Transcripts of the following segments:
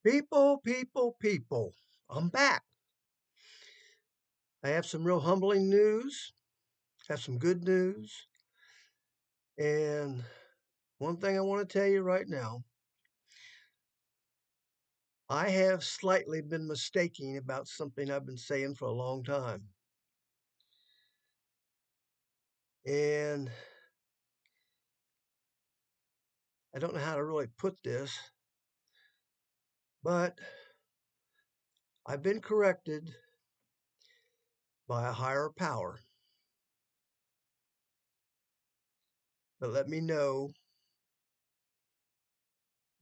People, I'm back. I have some real humbling news, have some good news, and one thing I want to tell you right now, I have slightly been mistaken about something I've been saying for a long time. And I don't know how to really put this, but I've been corrected by a higher power. But let me know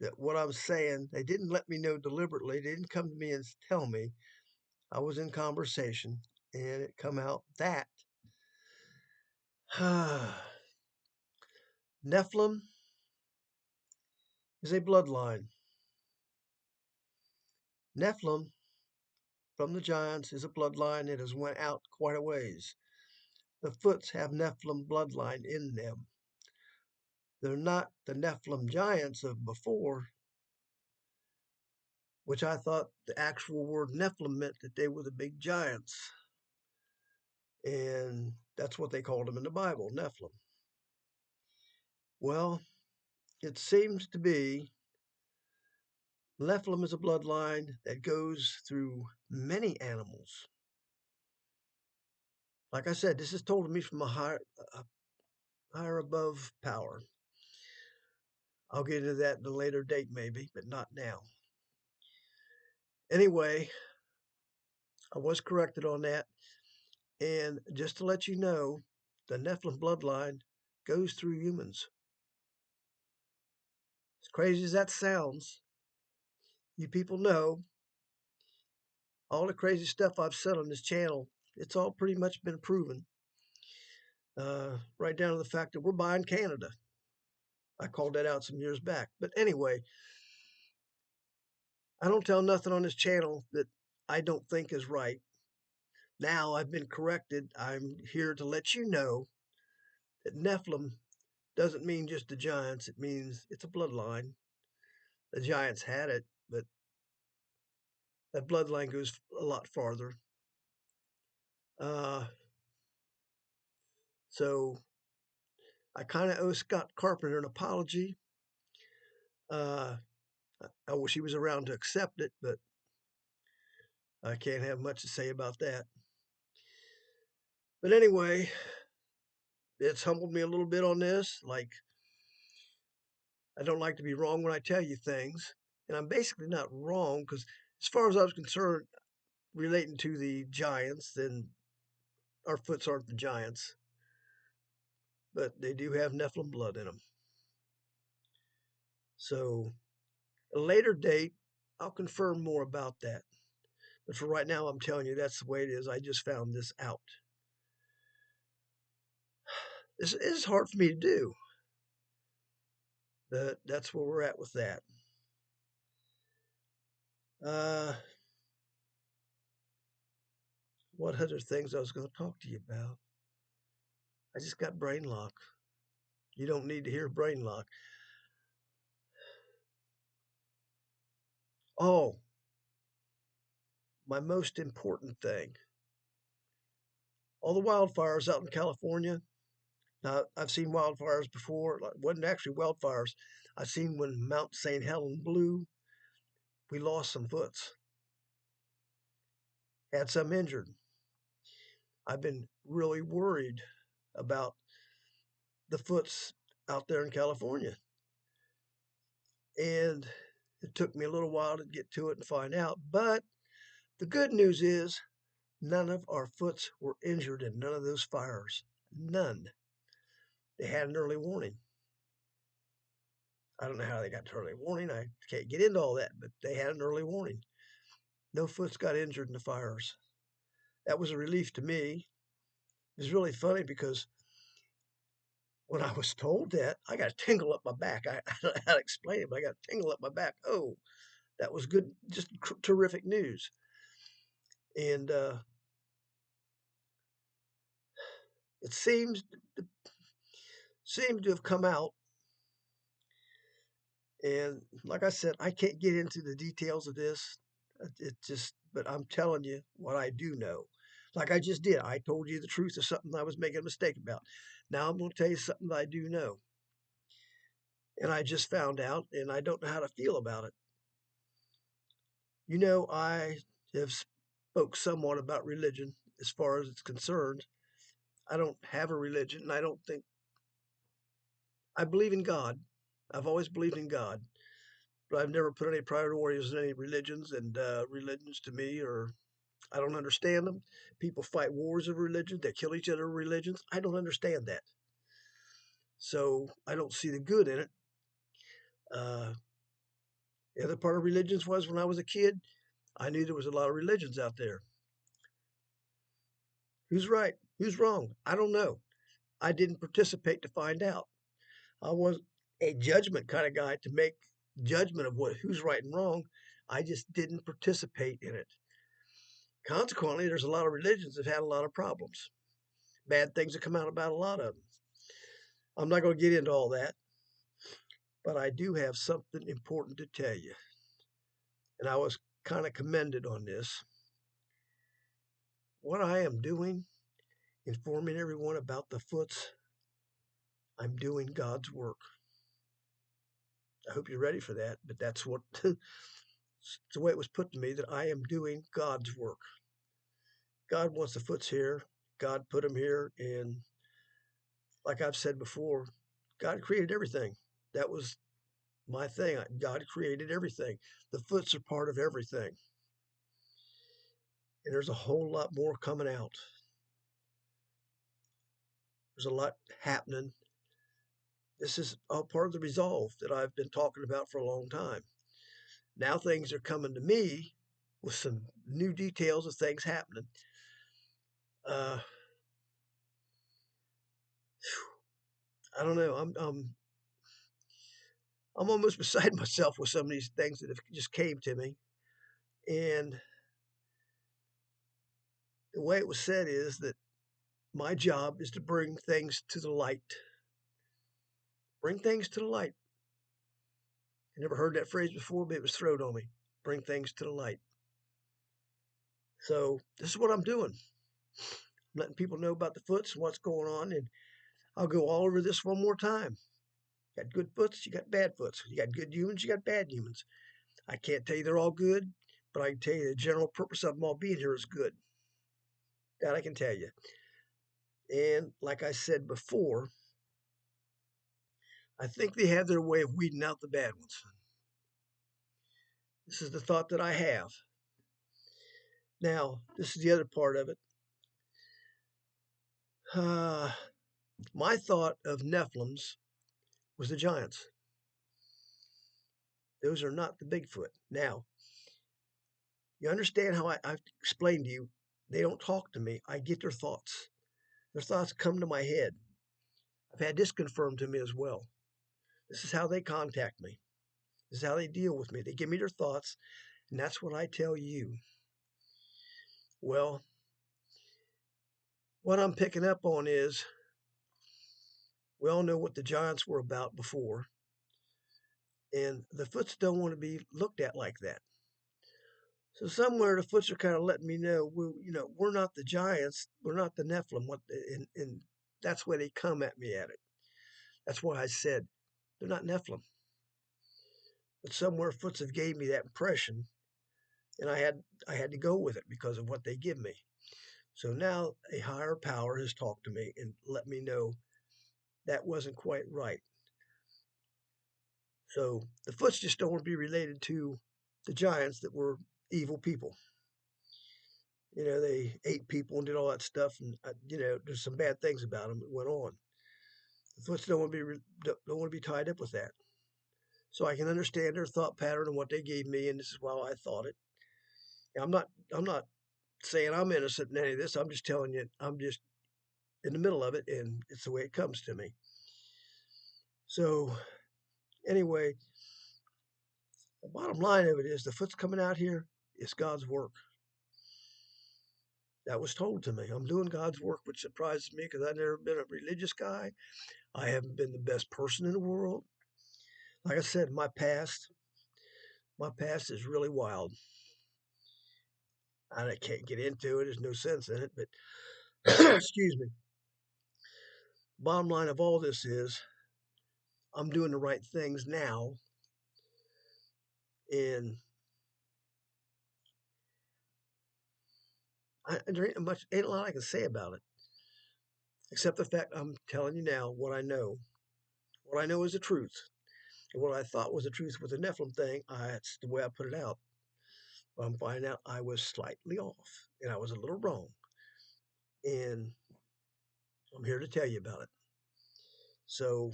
that what I'm saying, they didn't let me know deliberately. They didn't come to me and tell me. I was in conversation, and it come out that Nephilim is a bloodline. Nephilim from the giants is a bloodline that has went out quite a ways. The Foots have Nephilim bloodline in them. They're not the Nephilim giants of before, which I thought the actual word Nephilim meant that they were the big giants. And that's what they called them in the Bible, Nephilim. Well, it seems to be Nephilim is a bloodline that goes through many animals. Like I said, this is told to me from a higher above power. I'll get into that in a later date, maybe, but not now. Anyway, I was corrected on that. And just to let you know, the Nephilim bloodline goes through humans. As crazy as that sounds, you people know all the crazy stuff I've said on this channel, it's all pretty much been proven. Right down to the fact that we're buying Canada. I called that out some years back. But anyway, I don't tell nothing on this channel that I don't think is right. Now I've been corrected. I'm here to let you know that Nephilim doesn't mean just the giants. It means it's a bloodline. The giants had it, but that bloodline goes a lot farther. Uh, so I kind of owe Scott Carpenter an apology. Uh, I wish he was around to accept it, but I can't have much to say about that. But anyway, it's humbled me a little bit on this. Like, I don't like to be wrong when I tell you things. And I'm basically not wrong because, as far as I was concerned, relating to the giants, then our Foots aren't the giants. But they do have Nephilim blood in them. So, at a later date, I'll confirm more about that. But for right now, I'm telling you that's the way it is. I just found this out. This is hard for me to do. But that's where we're at with that. What other things I was going to talk to you about? I just got brain lock. You don't need to hear brain lock. Oh, my most important thing. All the wildfires out in California. Now, I've seen wildfires before. It wasn't actually wildfires. I've seen when Mount St. Helens blew, we lost some Foots. Had some injured. I've been really worried about the Foots out there in California. And it took me a little while to get to it and find out. But the good news is none of our Foots were injured in none of those fires. None. They had an early warning. I don't know how they got an early warning. I can't get into all that, but they had an early warning. No Foots got injured in the fires. That was a relief to me. It was really funny because when I was told that, I got a tingle up my back. I don't know how to explain it, but I got a tingle up my back. Oh, that was good, just terrific news. And it seems to have come out, And like I said, I can't get into the details of this. But I'm telling you what I do know. Like I just did. I told you the truth of something I was making a mistake about. Now I'm going to tell you something that I do know. And I just found out, and I don't know how to feel about it. You know, I have spoke somewhat about religion as far as it's concerned. I don't have a religion, and I don't think I believe in God. I've always believed in God, but I've never put any priorities in any religions. And religions to me are I don't understand them. People fight wars of religion. They kill each other of religions. I don't understand that. So I don't see the good in it. Uh, the other part of religions was when I was a kid, I knew there was a lot of religions out there. Who's right? Who's wrong? I don't know. I didn't participate to find out. I was a judgment kind of guy to make judgment of who's right and wrong. I just didn't participate in it. Consequently, there's a lot of religions that had a lot of problems. Bad things that come out about a lot of them. I'm not going to get into all that, but I do have something important to tell you. And I was kind of commended on this. What I am doing, informing everyone about the foots, I'm doing God's work. I hope you're ready for that, but that's what the way it was put to me, that I am doing God's work. God wants the foots here. God put them here. And like I've said before, God created everything. That was my thing. God created everything. The foots are part of everything. And there's a whole lot more coming out. There's a lot happening. This is all part of the resolve that I've been talking about for a long time. Now things are coming to me with some new details of things happening. I don't know. I'm almost beside myself with some of these things that have just came to me. And the way it was said is that my job is to bring things to the light. Bring things to the light. I never heard that phrase before, but it was thrown on me. Bring things to the light. So this is what I'm doing. I'm letting people know about the foots and what's going on. And I'll go all over this one more time. You got good foots, you got bad foots. You got good humans, you got bad humans. I can't tell you they're all good, but I can tell you the general purpose of them all being here is good. That I can tell you. And like I said before, I think they have their way of weeding out the bad ones. This is the thought that I have. Now, this is the other part of it. My thought of Nephilims was the giants. Those are not the Bigfoot. Now, you understand how I've explained to you, they don't talk to me. I get their thoughts. Their thoughts come to my head. I've had this confirmed to me as well. This is how they contact me. This is how they deal with me. They give me their thoughts, and that's what I tell you. Well, what I'm picking up on is we all know what the giants were about before, and the Foots don't want to be looked at like that. So somewhere the Foots are kind of letting me know, we're not the giants, we're not the Nephilim. And that's why they come at me at it. That's why I said they're not Nephilim. But somewhere Foots have gave me that impression, and I had to go with it because of what they give me. So now a higher power has talked to me and let me know that wasn't quite right. So the Foots just don't want to be related to the giants that were evil people. They ate people and did all that stuff, and there's some bad things about them that went on. The Foots don't want to be tied up with that. So I can understand their thought pattern and what they gave me, and this is how I thought it. I'm not saying I'm innocent in any of this. I'm just telling you, I'm just in the middle of it, and it's the way it comes to me. So anyway, the bottom line of it is the Foots coming out here is God's work. That was told to me. I'm doing God's work, which surprises me because I've never been a religious guy. I haven't been the best person in the world. Like I said, my past is really wild. I can't get into it. There's no sense in it. But excuse me. Bottom line of all this is I'm doing the right things now, and there ain't a lot I can say about it, except the fact I'm telling you now what I know. What I know is the truth. And what I thought was the truth with the Nephilim thing, that's the way I put it out. But I'm finding out I was slightly off, and I was a little wrong. And I'm here to tell you about it. So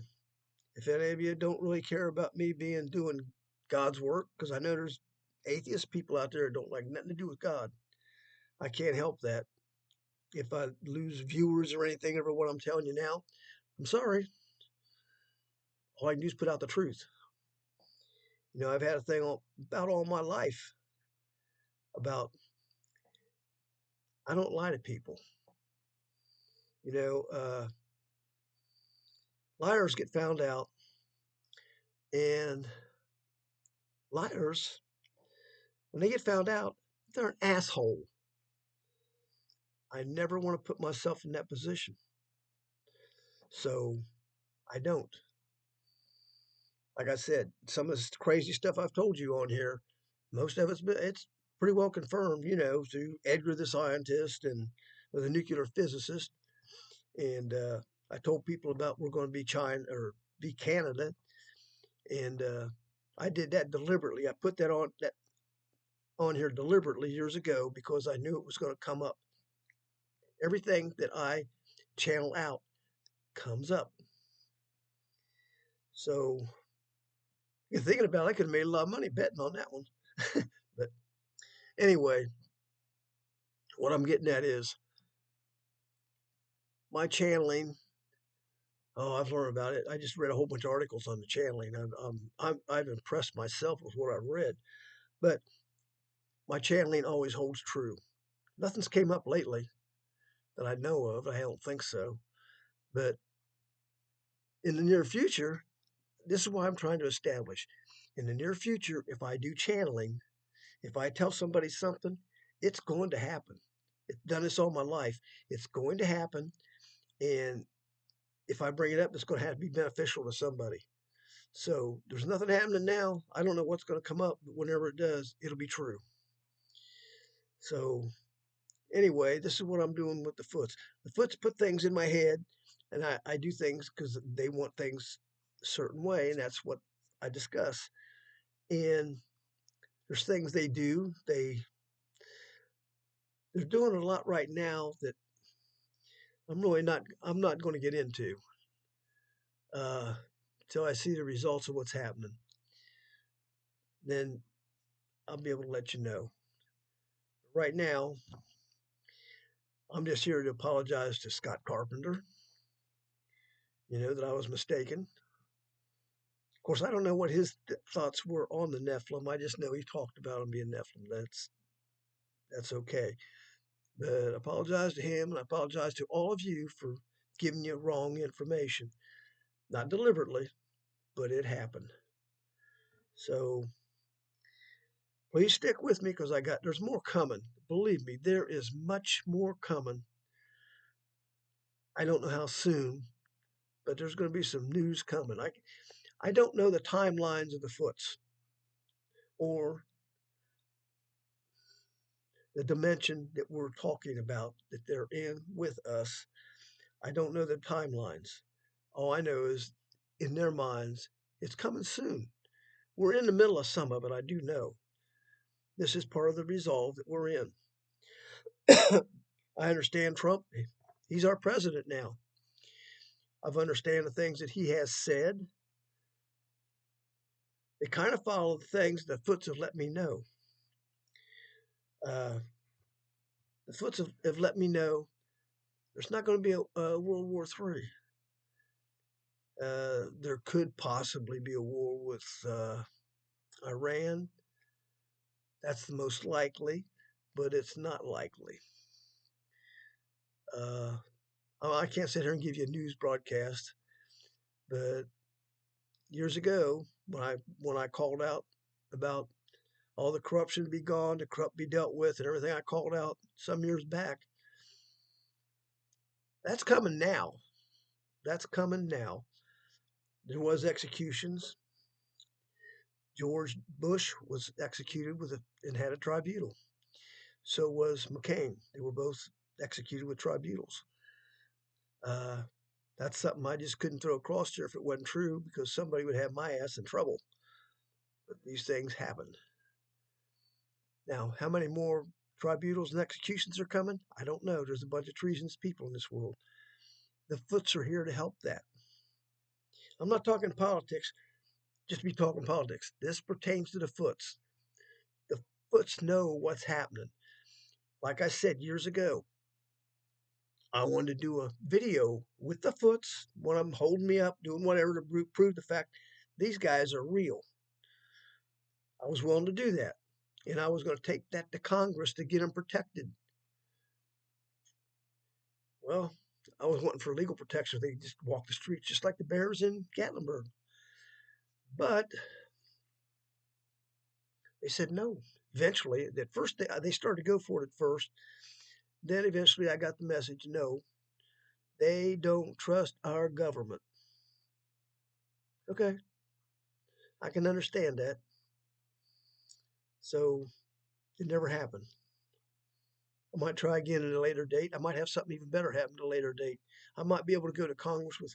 if any of you don't really care about me doing God's work, because I know there's atheist people out there that don't like nothing to do with God. I can't help that. If I lose viewers or anything over what I'm telling you now, I'm sorry. All I can do is put out the truth. You know, I've had a thing about all my life about I don't lie to people. You know, liars get found out, and liars, when they get found out, they're an asshole. I never want to put myself in that position. So I don't. Like I said, some of this crazy stuff I've told you on here, most of it's pretty well confirmed, you know, through Edgar the scientist and with a nuclear physicist. And I told people about we're going to be China or be Canada, and I did that deliberately. I put that on here deliberately years ago because I knew it was going to come up. Everything that I channel out comes up. So you're thinking about it, I could have made a lot of money betting on that one. But anyway, what I'm getting at is my channeling. Oh, I've learned about it. I just read a whole bunch of articles on the channeling. I've impressed myself with what I've read, but my channeling always holds true. Nothing's came up lately that I know of. I don't think so. But in the near future, this is what I'm trying to establish. In the near future, if I do channeling, if I tell somebody something, it's going to happen. It's done this all my life. It's going to happen. And if I bring it up, it's going to have to be beneficial to somebody. So there's nothing happening now. I don't know what's going to come up, but whenever it does, it'll be true. So anyway, this is what I'm doing with the Foots. The Foots put things in my head, and I do things because they want things a certain way, and that's what I discuss. And there's things they do. They're doing a lot right now that I'm not going to get into uh, until I see the results of what's happening. Then I'll be able to let you know. Right now, I'm just here to apologize to Scott Carpenter, you know, that I was mistaken. Of course, I don't know what his thoughts were on the Nephilim. I just know he talked about them being Nephilim. That's okay. But I apologize to him, and I apologize to all of you for giving you wrong information. Not deliberately, but it happened. So please stick with me because there's more coming. Believe me, there is much more coming. I don't know how soon, but there's going to be some news coming. I don't know the timelines of the Foots or the dimension that we're talking about that they're in with us. I don't know the timelines. All I know is in their minds, it's coming soon. We're in the middle of some of it, I do know. This is part of the resolve that we're in. I understand Trump. He's our president now. I've understand the things that he has said. They kind of follow the things the Foots have let me know. Uh, the Foots have let me know there's not going to be a World War III. There could possibly be a war with Iran. That's the most likely, but it's not likely. I can't sit here and give you a news broadcast, but years ago, when I called out about all the corruption to be gone, the corrupt be dealt with, and everything I called out some years back. That's coming now. That's coming now. There was executions. George Bush was executed and had a tribunal. So was McCain. They were both executed with tribunals. Uh, that's something I just couldn't throw across here if it wasn't true, because somebody would have my ass in trouble. But these things happen. Now, how many more tribunals and executions are coming? I don't know. There's a bunch of treasonous people in this world. The Foots are here to help that. I'm not talking politics, just be talking politics. This pertains to the Foots. The Foots know what's happening. Like I said years ago, I wanted to do a video with the Foots when I'm holding me up, doing whatever to prove the fact these guys are real. I was willing to do that. And I was going to take that to Congress to get them protected. Well, I was wanting for legal protection. They just walk the streets just like the bears in Gatlinburg. But they said no. Eventually, at first they started to go for it at first. Then eventually I got the message, no, they don't trust our government. Okay, I can understand that. So it never happened. I might try again at a later date. I might have something even better happen at a later date. I might be able to go to Congress with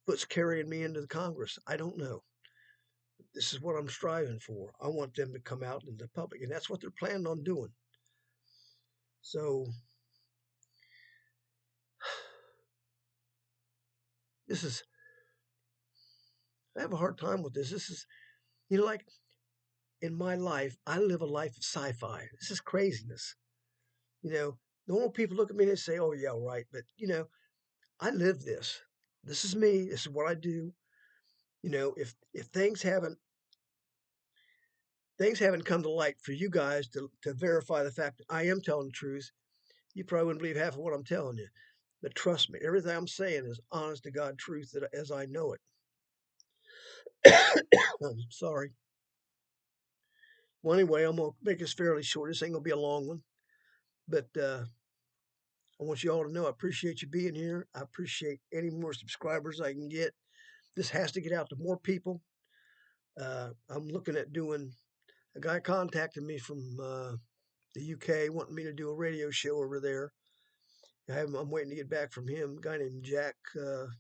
Foots carrying me into the Congress. I don't know. This is what I'm striving for. I want them to come out in the public, and that's what they're planning on doing. So this is, I have a hard time with this. This is, like in my life, I live a life of sci-fi. This is craziness. You know, normal people look at me and they say, "Oh yeah, right," but I live this. This is me. This is what I do. If things haven't come to light for you guys to verify the fact that I am telling the truth, you probably wouldn't believe half of what I'm telling you. But trust me, everything I'm saying is honest to God truth as I know it. I'm sorry. Well, anyway, I'm gonna make this fairly short. This ain't gonna be a long one, but I want you all to know I appreciate you being here. I appreciate any more subscribers I can get. This has to get out to more people. I'm looking at doing. A guy contacted me from the UK, wanting me to do a radio show over there. I'm waiting to get back from him. A guy named Jack. Can't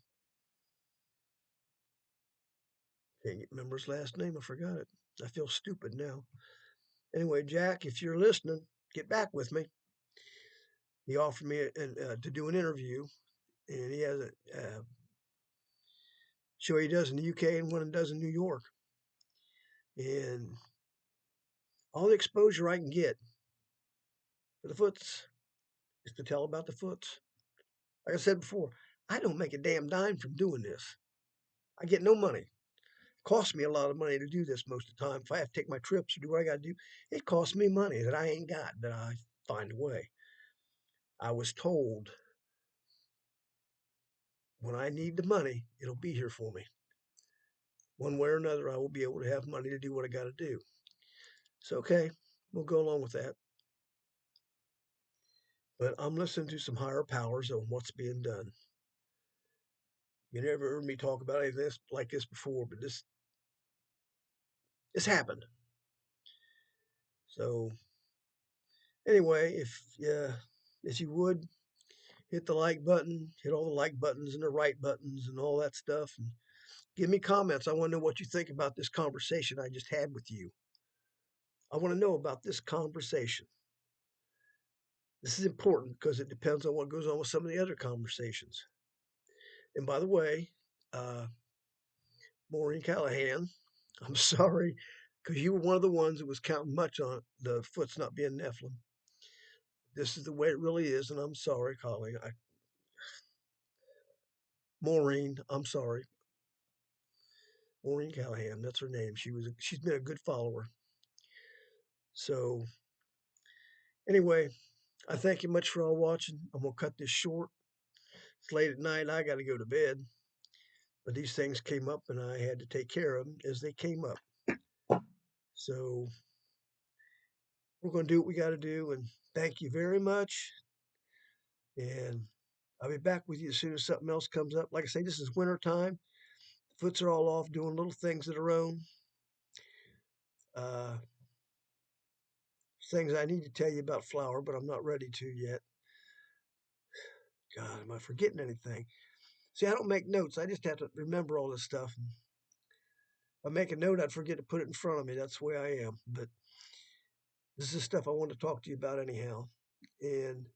remember his last name. I forgot it. I feel stupid now. Anyway, Jack, if you're listening, get back with me. He offered me to do an interview, and he has a show he does in the UK and one he does in New York. And all the exposure I can get for the Foots is to tell about the Foots. Like I said before, I don't make a damn dime from doing this. I get no money. It costs me a lot of money to do this most of the time. If I have to take my trips or do what I got to do, it costs me money that I ain't got, but I find a way. I was told when I need the money, it'll be here for me. One way or another, I will be able to have money to do what I got to do. So, okay, we'll go along with that. But I'm listening to some higher powers on what's being done. You never heard me talk about anything like this before, but this happened. So anyway, if you would hit the like button, hit all the like buttons and the right buttons and all that stuff, and give me comments. I want to know what you think about this conversation I just had with you. I want to know about this conversation. This is important because it depends on what goes on with some of the other conversations. And by the way, uh, Maureen Callahan, I'm sorry because you were one of the ones that was counting much on the Foots not being Nephilim. This is the way it really is, and I'm sorry, Colleen. Maureen, I'm sorry. Maureen Callahan, that's her name. She's been a good follower. So anyway, I thank you much for all watching. I'm gonna cut this short. It's late at night. I got to go to bed. But these things came up and I had to take care of them as they came up. So we're going to do what we got to do. And thank you very much. And I'll be back with you as soon as something else comes up. Like I say, this is winter time. Foots are all off doing little things of their own. Uh, things I need to tell you about flour, but I'm not ready to yet. God, am I forgetting anything? See, I don't make notes. I just have to remember all this stuff. If I make a note, I'd forget to put it in front of me. That's the way I am. But this is stuff I want to talk to you about anyhow. And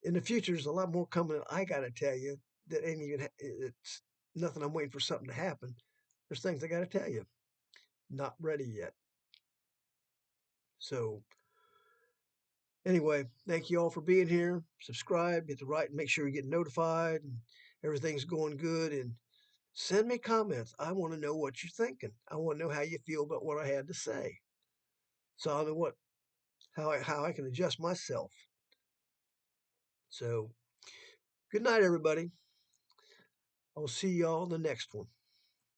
in the future, there's a lot more coming that I got to tell you that ain't even, it's nothing I'm waiting for something to happen. There's things I got to tell you. Not ready yet. So, anyway, thank you all for being here. Subscribe, hit the right, and make sure you get notified and everything's going good. And send me comments. I want to know what you're thinking. I want to know how you feel about what I had to say. So I know how I can adjust myself. So good night, everybody. I'll see y'all in the next one.